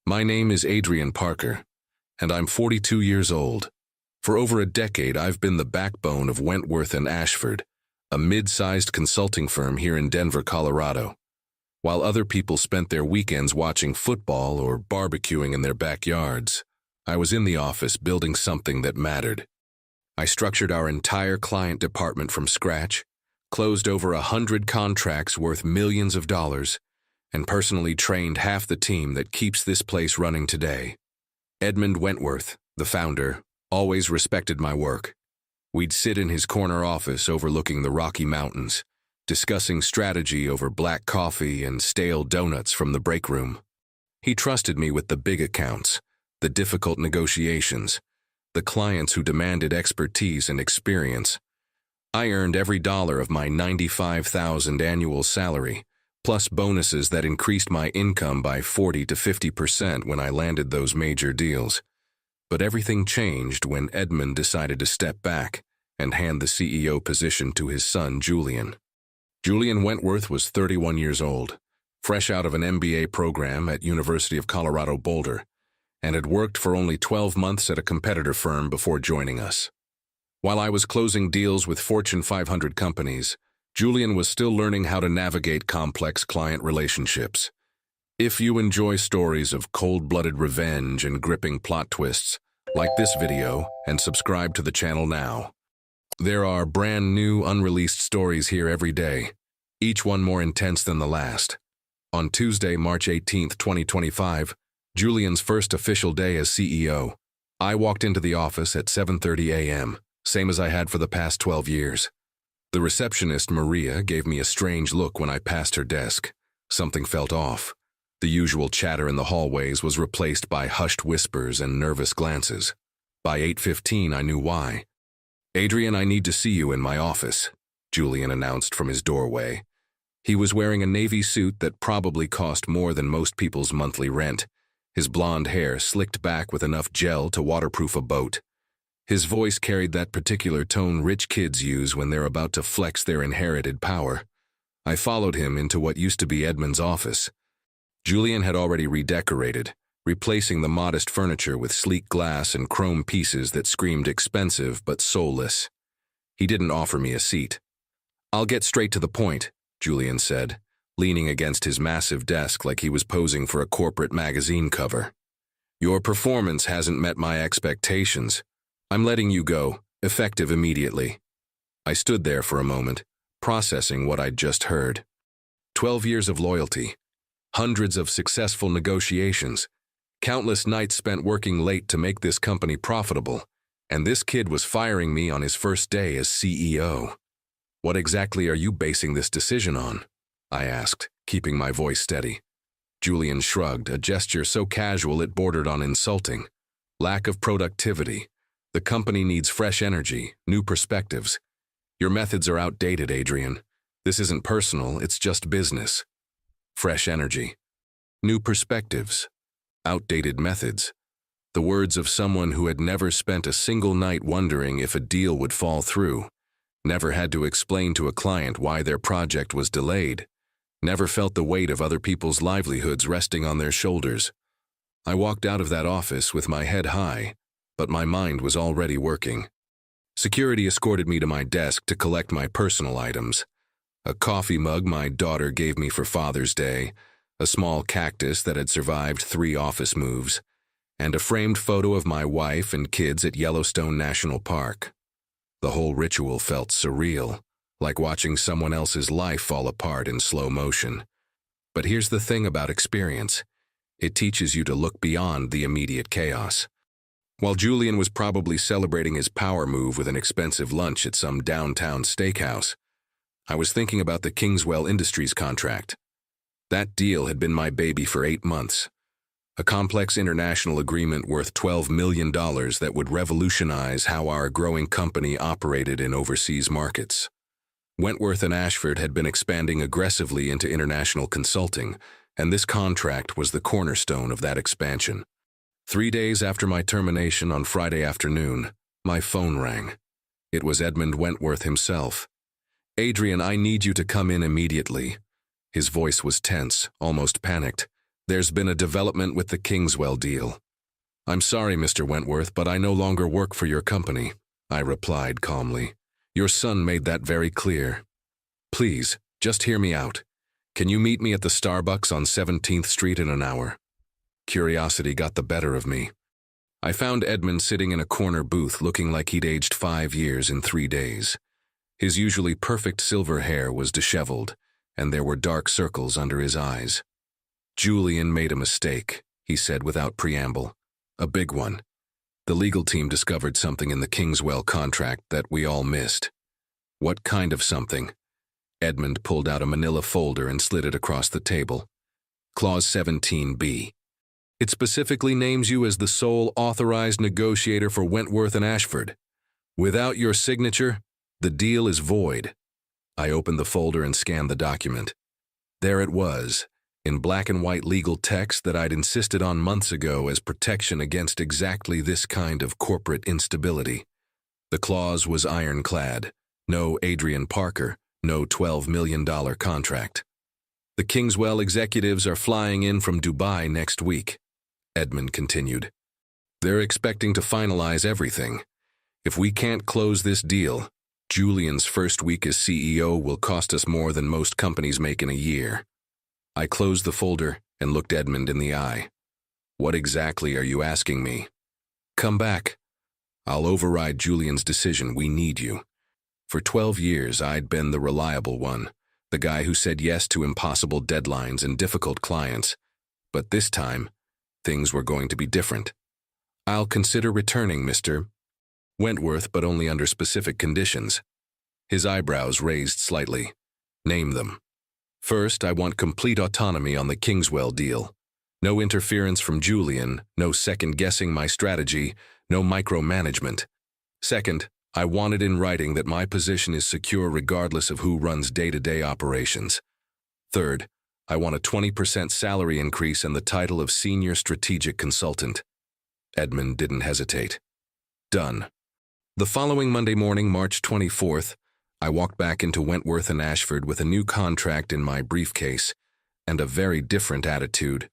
My name is Adrian Parker, and I'm 42 years old. For over a decade, I've been the backbone of Wentworth Ashford, a mid-sized consulting firm here in Denver, Colorado. While other people spent their weekends watching football or barbecuing in their backyards, I was in the office building something that mattered. I structured our entire client department from scratch, closed over 100 contracts worth millions of dollars, and personally trained half the team that keeps this place running today. Edmund Wentworth, the founder, always respected my work. We'd sit in his corner office overlooking the Rocky Mountains, discussing strategy over black coffee and stale donuts from the break room. He trusted me with the big accounts, the difficult negotiations, the clients who demanded expertise and experience. I earned every dollar of my $95,000 annual salary, plus bonuses that increased my income by 40 to 50% when I landed those major deals. But everything changed when Edmund decided to step back and hand the CEO position to his son, Julian. Julian Wentworth was 31 years old, fresh out of an MBA program at University of Colorado Boulder, and had worked for only 12 months at a competitor firm before joining us. While I was closing deals with Fortune 500 companies, Julian was still learning how to navigate complex client relationships. If you enjoy stories of cold-blooded revenge and gripping plot twists, like this video and subscribe to the channel now. There are brand new, unreleased stories here every day, each one more intense than the last. On Tuesday, March 18, 2025, Julian's first official day as CEO, I walked into the office at 7:30 a.m., same as I had for the past 12 years. The receptionist, Maria, gave me a strange look when I passed her desk. Something felt off. The usual chatter in the hallways was replaced by hushed whispers and nervous glances. By 8:15, I knew why. "Adrian, I need to see you in my office," Julian announced from his doorway. He was wearing a navy suit that probably cost more than most people's monthly rent, his blonde hair slicked back with enough gel to waterproof a boat. His voice carried that particular tone rich kids use when they're about to flex their inherited power. I followed him into what used to be Edmund's office. Julian had already redecorated, replacing the modest furniture with sleek glass and chrome pieces that screamed expensive but soulless. He didn't offer me a seat. "I'll get straight to the point," Julian said, leaning against his massive desk like he was posing for a corporate magazine cover. "Your performance hasn't met my expectations. I'm letting you go, effective immediately." I stood there for a moment, processing what I'd just heard. 12 years of loyalty, hundreds of successful negotiations, countless nights spent working late to make this company profitable, and this kid was firing me on his first day as CEO. "What exactly are you basing this decision on?" I asked, keeping my voice steady. Julian shrugged, a gesture so casual it bordered on insulting. "Lack of productivity. The company needs fresh energy, new perspectives. Your methods are outdated, Adrian. This isn't personal, it's just business." Fresh energy. New perspectives. Outdated methods. The words of someone who had never spent a single night wondering if a deal would fall through, never had to explain to a client why their project was delayed, never felt the weight of other people's livelihoods resting on their shoulders. I walked out of that office with my head high, but my mind was already working. Security escorted me to my desk to collect my personal items. A coffee mug my daughter gave me for Father's Day, a small cactus that had survived 3 office moves, and a framed photo of my wife and kids at Yellowstone National Park. The whole ritual felt surreal, like watching someone else's life fall apart in slow motion. But here's the thing about experience. It teaches you to look beyond the immediate chaos. While Julian was probably celebrating his power move with an expensive lunch at some downtown steakhouse, I was thinking about the Kingswell Industries contract. That deal had been my baby for 8 months. A complex international agreement worth $12 million that would revolutionize how our growing company operated in overseas markets. Wentworth Ashford had been expanding aggressively into international consulting, and this contract was the cornerstone of that expansion. 3 days after my termination on Friday afternoon, my phone rang. It was Edmund Wentworth himself. "Adrian, I need you to come in immediately." His voice was tense, almost panicked. There's been a development with the Kingswell deal. I'm sorry, Mr. Wentworth, but I no longer work for your company, I replied calmly. Your son made that very clear. Please, just hear me out. Can you meet me at the Starbucks on 17th Street in an hour? Curiosity got the better of me. I found Edmund sitting in a corner booth looking like he'd aged 5 years in 3 days. His usually perfect silver hair was disheveled, and there were dark circles under his eyes. Julian made a mistake, he said without preamble. A big one. The legal team discovered something in the Kingswell contract that we all missed. What kind of something? Edmund pulled out a manila folder and slid it across the table. Clause 17B. It specifically names you as the sole authorized negotiator for Wentworth and Ashford. Without your signature, the deal is void. I opened the folder and scanned the document. There it was, in black and white legal text that I'd insisted on months ago as protection against exactly this kind of corporate instability. The clause was ironclad. No Adrian Parker, no $12 million contract. The Kingswell executives are flying in from Dubai next week, Edmund continued. They're expecting to finalize everything. If we can't close this deal, Julian's first week as CEO will cost us more than most companies make in a year. I closed the folder and looked Edmund in the eye. What exactly are you asking me? Come back. I'll override Julian's decision. We need you. For 12 years, I'd been the reliable one, the guy who said yes to impossible deadlines and difficult clients. But this time, things were going to be different. I'll consider returning, Mr. Wentworth, but only under specific conditions. His eyebrows raised slightly. Name them. First, I want complete autonomy on the Kingswell deal. No interference from Julian, no second-guessing my strategy, no micromanagement. Second, I want it in writing that my position is secure regardless of who runs day-to-day operations. Third, I want a 20% salary increase and the title of Senior Strategic Consultant. Edmund didn't hesitate. Done. The following Monday morning, March 24th, I walked back into Wentworth and Ashford with a new contract in my briefcase and a very different attitude.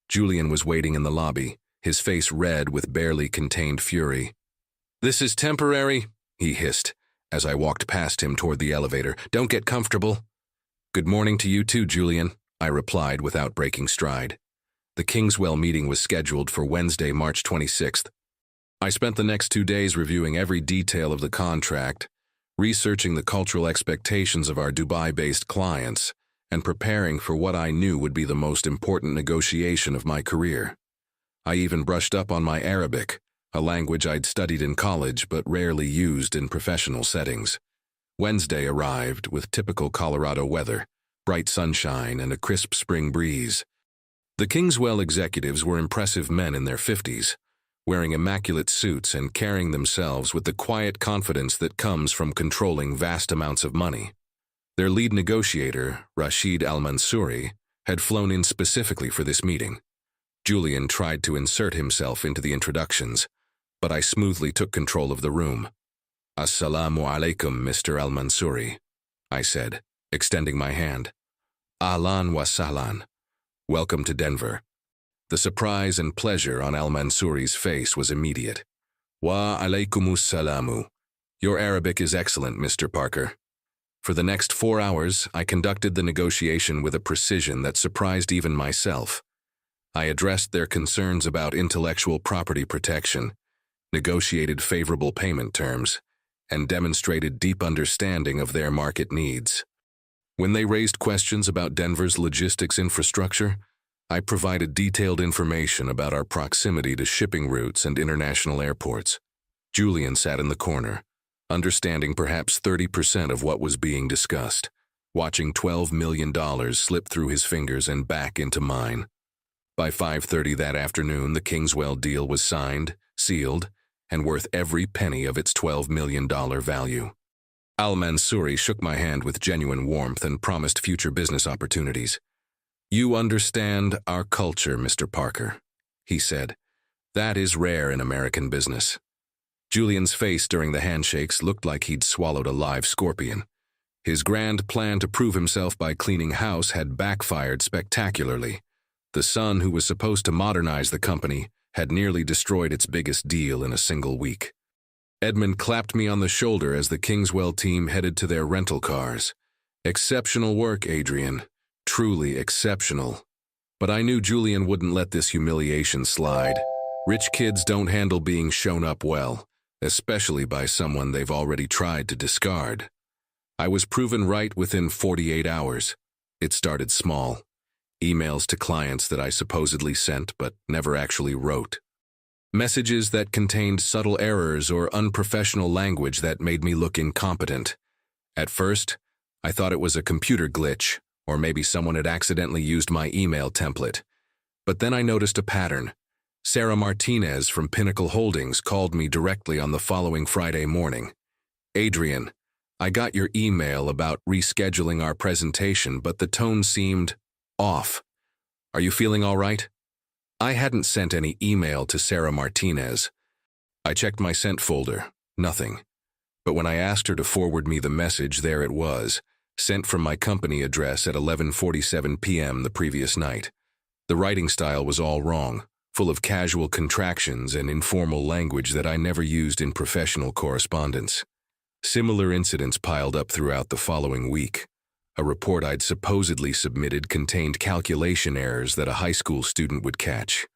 Julian was waiting in the lobby, his face red with barely contained fury. "This is temporary," he hissed, as I walked past him toward the elevator. "Don't get comfortable." "Good morning to you too, Julian," I replied without breaking stride. The Kingswell meeting was scheduled for Wednesday, March 26th. I spent the next 2 days reviewing every detail of the contract, researching the cultural expectations of our Dubai-based clients, and preparing for what I knew would be the most important negotiation of my career. I even brushed up on my Arabic, a language I'd studied in college but rarely used in professional settings. Wednesday arrived with typical Colorado weather, bright sunshine and a crisp spring breeze. The Kingswell executives were impressive men in their 50s, wearing immaculate suits and carrying themselves with the quiet confidence that comes from controlling vast amounts of money. Their lead negotiator, Rashid Al-Mansouri, had flown in specifically for this meeting. Julian tried to insert himself into the introductions, but I smoothly took control of the room. "Assalamu alaikum, Mr. Al-Mansouri," I said, extending my hand. "Ahlan wa sahlan. Welcome to Denver." The surprise and pleasure on Al-Mansouri's face was immediate. "Wa alaikumus salamu. Your Arabic is excellent, Mr. Parker." For the next 4 hours, I conducted the negotiation with a precision that surprised even myself. I addressed their concerns about intellectual property protection, negotiated favorable payment terms, and demonstrated deep understanding of their market needs. When they raised questions about Denver's logistics infrastructure, I provided detailed information about our proximity to shipping routes and international airports. Julian sat in the corner, understanding perhaps 30% of what was being discussed, watching $12 million slip through his fingers and back into mine. By 5:30 that afternoon, the Kingswell deal was signed, sealed, and worth every penny of its $12 million value. Al-Mansouri shook my hand with genuine warmth and promised future business opportunities. "You understand our culture, Mr. Parker," he said. "That is rare in American business." Julian's face during the handshakes looked like he'd swallowed a live scorpion. His grand plan to prove himself by cleaning house had backfired spectacularly. The son who was supposed to modernize the company had nearly destroyed its biggest deal in a single week. Edmund clapped me on the shoulder as the Kingswell team headed to their rental cars. Exceptional work, Adrian. Truly exceptional. But I knew Julian wouldn't let this humiliation slide. Rich kids don't handle being shown up well, especially by someone they've already tried to discard. I was proven right within 48 hours. It started small. Emails to clients that I supposedly sent but never actually wrote. Messages that contained subtle errors or unprofessional language that made me look incompetent. At first, I thought it was a computer glitch, or maybe someone had accidentally used my email template. But then I noticed a pattern. Sarah Martinez from Pinnacle Holdings called me directly on the following Friday morning. "Adrian, I got your email about rescheduling our presentation, but the tone seemed off. Are you feeling all right?" I hadn't sent any email to Sarah Martinez. I checked my sent folder. Nothing. But when I asked her to forward me the message, there it was, sent from my company address at 11:47 p.m. the previous night. The writing style was all wrong, full of casual contractions and informal language that I never used in professional correspondence. Similar incidents piled up throughout the following week. A report I'd supposedly submitted contained calculation errors that a high school student would catch.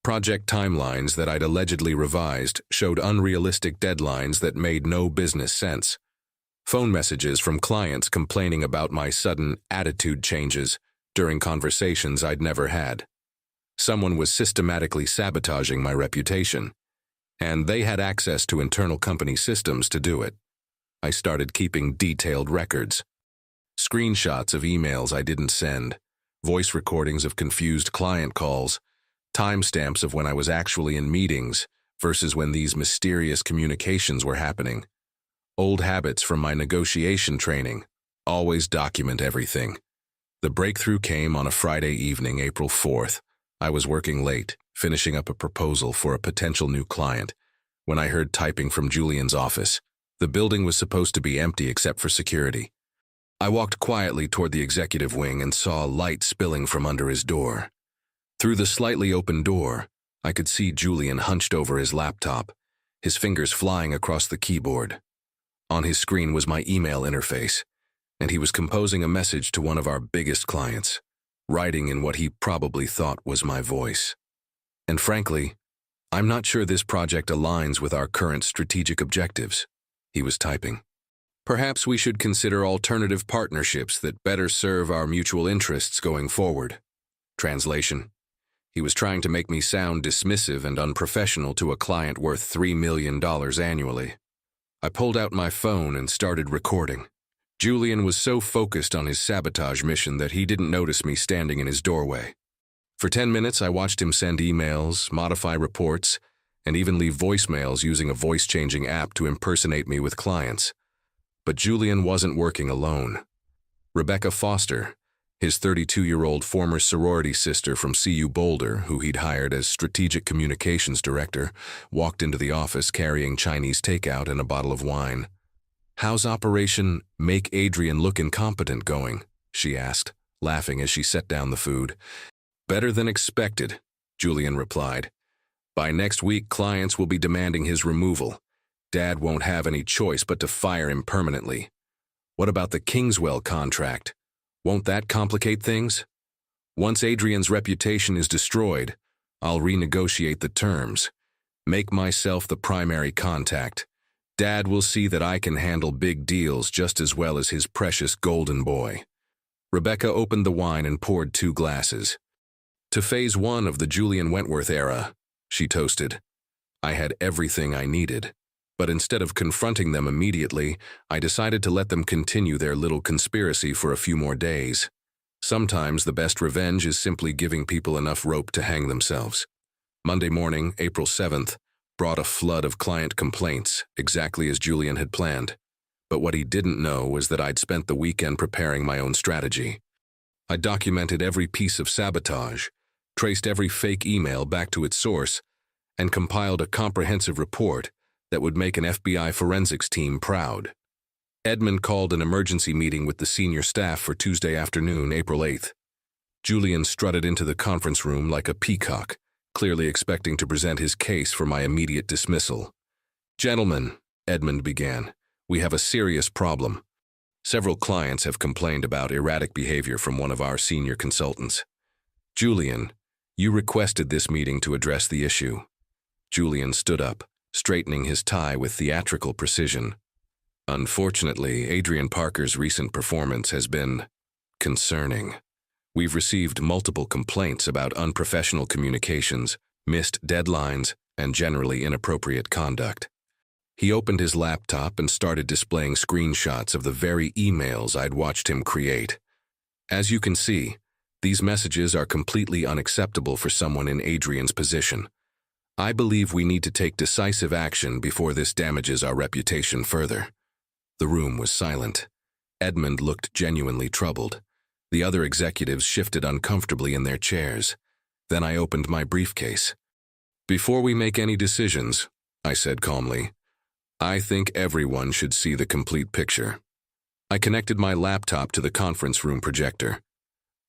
Project timelines that I'd allegedly revised showed unrealistic deadlines that made no business sense. Phone messages from clients complaining about my sudden attitude changes during conversations I'd never had. Someone was systematically sabotaging my reputation, and they had access to internal company systems to do it. I started keeping detailed records. Screenshots of emails I didn't send, voice recordings of confused client calls, timestamps of when I was actually in meetings versus when these mysterious communications were happening. Old habits from my negotiation training. Always document everything. The breakthrough came on a Friday evening, April 4th. I was working late, finishing up a proposal for a potential new client, when I heard typing from Julian's office. The building was supposed to be empty except for security. I walked quietly toward the executive wing and saw light spilling from under his door. Through the slightly open door, I could see Julian hunched over his laptop, his fingers flying across the keyboard. On his screen was my email interface, and he was composing a message to one of our biggest clients, writing in what he probably thought was my voice. And frankly, I'm not sure this project aligns with our current strategic objectives, he was typing. Perhaps we should consider alternative partnerships that better serve our mutual interests going forward. Translation: he was trying to make me sound dismissive and unprofessional to a client worth $3 million annually. I pulled out my phone and started recording. Julian was so focused on his sabotage mission that he didn't notice me standing in his doorway. For 10 minutes, I watched him send emails, modify reports, and even leave voicemails using a voice-changing app to impersonate me with clients. But Julian wasn't working alone. Rebecca Foster, his 32-year-old former sorority sister from CU Boulder, who he'd hired as strategic communications director, walked into the office carrying Chinese takeout and a bottle of wine. "How's Operation Make Adrian Look Incompetent going?" she asked, laughing as she set down the food. "Better than expected," Julian replied. "By next week, clients will be demanding his removal. Dad won't have any choice but to fire him permanently. What about the Kingswell contract? Won't that complicate things? Once Adrian's reputation is destroyed, I'll renegotiate the terms. Make myself the primary contact. Dad will see that I can handle big deals just as well as his precious golden boy." Rebecca opened the wine and poured 2 glasses. "To phase 1 of the Julian Wentworth era," she toasted. I had everything I needed. But instead of confronting them immediately, I decided to let them continue their little conspiracy for a few more days. Sometimes the best revenge is simply giving people enough rope to hang themselves. Monday morning, April 7th, brought a flood of client complaints, exactly as Julian had planned. But what he didn't know was that I'd spent the weekend preparing my own strategy. I documented every piece of sabotage, traced every fake email back to its source, and compiled a comprehensive report that would make an FBI forensics team proud. Edmund called an emergency meeting with the senior staff for Tuesday afternoon, April 8th. Julian strutted into the conference room like a peacock, clearly expecting to present his case for my immediate dismissal. "Gentlemen," Edmund began, "we have a serious problem. Several clients have complained about erratic behavior from one of our senior consultants. Julian, you requested this meeting to address the issue." Julian stood up, straightening his tie with theatrical precision. "Unfortunately, Adrian Parker's recent performance has been concerning. We've received multiple complaints about unprofessional communications, missed deadlines, and generally inappropriate conduct." He opened his laptop and started displaying screenshots of the very emails I'd watched him create. "As you can see, these messages are completely unacceptable for someone in Adrian's position. I believe we need to take decisive action before this damages our reputation further." The room was silent. Edmund looked genuinely troubled. The other executives shifted uncomfortably in their chairs. Then I opened my briefcase. "Before we make any decisions," I said calmly, "I think everyone should see the complete picture." I connected my laptop to the conference room projector.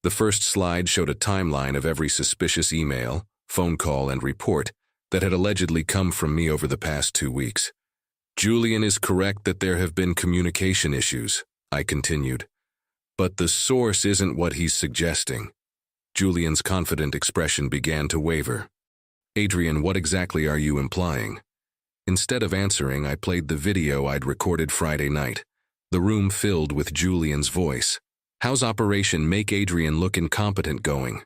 The first slide showed a timeline of every suspicious email, phone call, and report that had allegedly come from me over the past 2 weeks. "Julian is correct that there have been communication issues," I continued. "But the source isn't what he's suggesting." Julian's confident expression began to waver. "Adrian, what exactly are you implying?" Instead of answering, I played the video I'd recorded Friday night. The room filled with Julian's voice. "How's Operation Make Adrian Look Incompetent going?"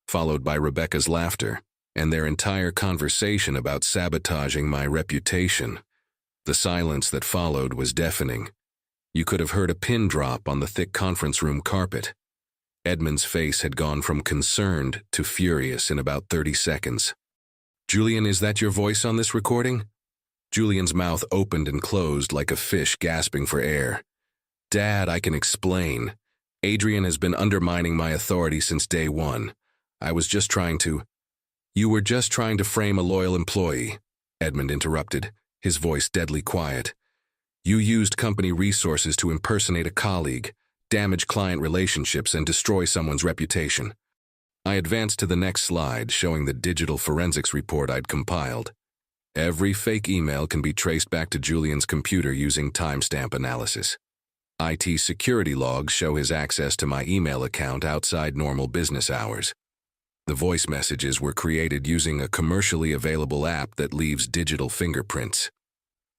Followed by Rebecca's laughter, and their entire conversation about sabotaging my reputation. The silence that followed was deafening. You could have heard a pin drop on the thick conference room carpet. Edmund's face had gone from concerned to furious in about 30 seconds. "Julian, is that your voice on this recording?" Julian's mouth opened and closed like a fish gasping for air. "Dad, I can explain. Adrian has been undermining my authority since day one. I was just trying to—" "You were just trying to frame a loyal employee," Edmund interrupted, his voice deadly quiet. "You used company resources to impersonate a colleague, damage client relationships, and destroy someone's reputation." I advanced to the next slide, showing the digital forensics report I'd compiled. Every fake email can be traced back to Julian's computer using timestamp analysis. IT security logs show his access to my email account outside normal business hours. The voice messages were created using a commercially available app that leaves digital fingerprints.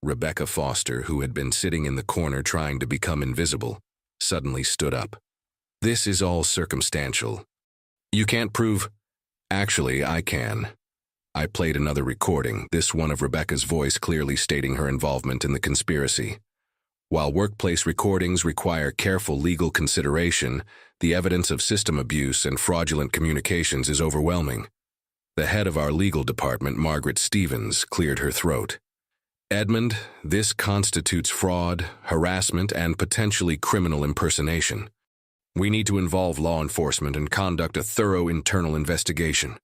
Rebecca Foster, who had been sitting in the corner trying to become invisible, suddenly stood up. "This is all circumstantial. You can't prove—" "Actually, I can." I played another recording, this one of Rebecca's voice clearly stating her involvement in the conspiracy. While workplace recordings require careful legal consideration, the evidence of system abuse and fraudulent communications is overwhelming. The head of our legal department, Margaret Stevens, cleared her throat. "Edmund, this constitutes fraud, harassment, and potentially criminal impersonation. We need to involve law enforcement and conduct a thorough internal investigation."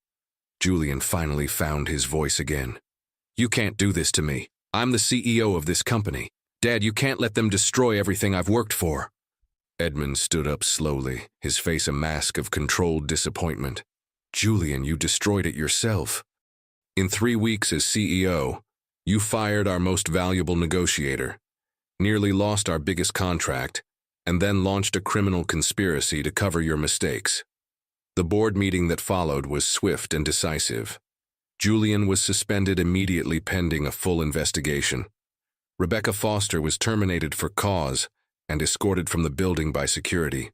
Julian finally found his voice again. "You can't do this to me. I'm the CEO of this company. Dad, you can't let them destroy everything I've worked for." Edmund stood up slowly, his face a mask of controlled disappointment. "Julian, you destroyed it yourself. In 3 weeks as CEO, you fired our most valuable negotiator, nearly lost our biggest contract, and then launched a criminal conspiracy to cover your mistakes." The board meeting that followed was swift and decisive. Julian was suspended immediately pending a full investigation. Rebecca Foster was terminated for cause and escorted from the building by security.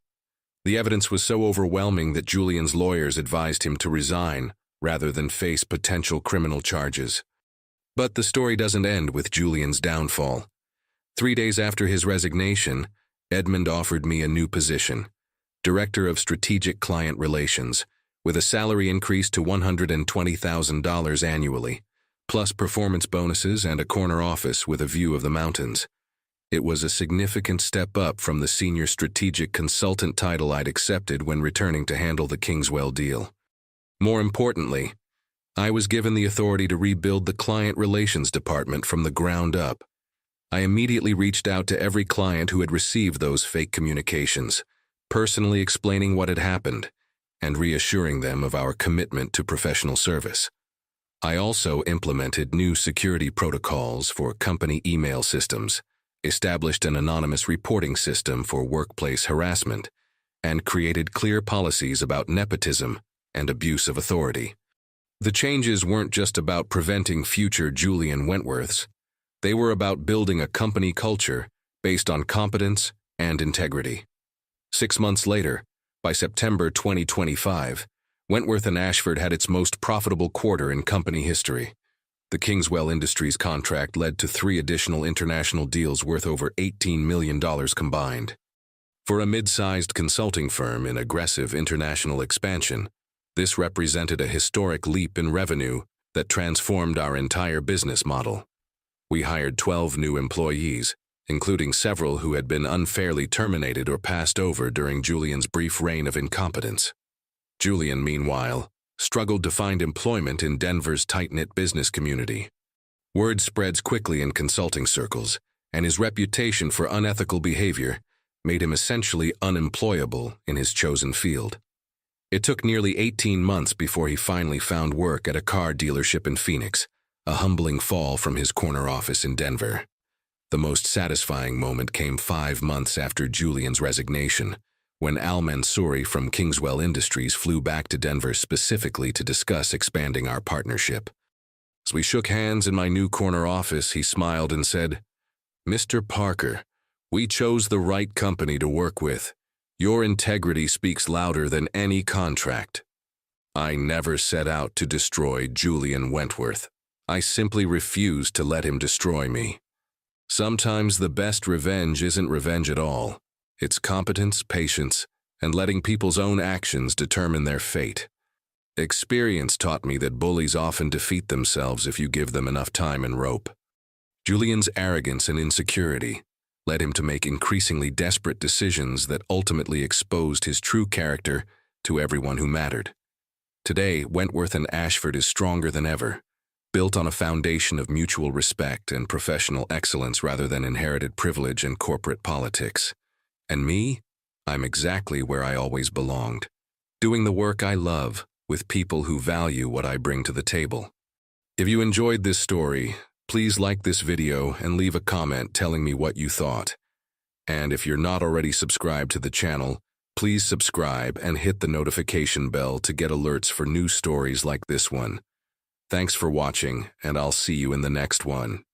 The evidence was so overwhelming that Julian's lawyers advised him to resign rather than face potential criminal charges. But the story doesn't end with Julian's downfall. 3 days after his resignation, Edmund offered me a new position, Director of Strategic Client Relations, with a salary increase to $120,000 annually, plus performance bonuses and a corner office with a view of the mountains. It was a significant step up from the senior strategic consultant title I'd accepted when returning to handle the Kingswell deal. More importantly, I was given the authority to rebuild the client relations department from the ground up. I immediately reached out to every client who had received those fake communications, personally explaining what had happened, and reassuring them of our commitment to professional service. I also implemented new security protocols for company email systems, established an anonymous reporting system for workplace harassment, and created clear policies about nepotism and abuse of authority. The changes weren't just about preventing future Julian Wentworths. They were about building a company culture based on competence and integrity. 6 months later, by September 2025, Wentworth and Ashford had its most profitable quarter in company history. The Kingswell Industries contract led to 3 additional international deals worth over $18 million combined. For a mid-sized consulting firm in aggressive international expansion, this represented a historic leap in revenue that transformed our entire business model. We hired 12 new employees, including several who had been unfairly terminated or passed over during Julian's brief reign of incompetence. Julian, meanwhile, struggled to find employment in Denver's tight-knit business community. Word spreads quickly in consulting circles, and his reputation for unethical behavior made him essentially unemployable in his chosen field. It took nearly 18 months before he finally found work at a car dealership in Phoenix, a humbling fall from his corner office in Denver. The most satisfying moment came 5 months after Julian's resignation, when Al Mansouri from Kingswell Industries flew back to Denver specifically to discuss expanding our partnership. As we shook hands in my new corner office, he smiled and said, "Mr. Parker, we chose the right company to work with. Your integrity speaks louder than any contract." I never set out to destroy Julian Wentworth. I simply refused to let him destroy me. Sometimes the best revenge isn't revenge at all. It's competence, patience, and letting people's own actions determine their fate. Experience taught me that bullies often defeat themselves if you give them enough time and rope. Julian's arrogance and insecurity led him to make increasingly desperate decisions that ultimately exposed his true character to everyone who mattered. Today, Wentworth and Ashford is stronger than ever, built on a foundation of mutual respect and professional excellence rather than inherited privilege and corporate politics. And me? I'm exactly where I always belonged, doing the work I love with people who value what I bring to the table. If you enjoyed this story, please like this video and leave a comment telling me what you thought. And if you're not already subscribed to the channel, please subscribe and hit the notification bell to get alerts for new stories like this one. Thanks for watching, and I'll see you in the next one.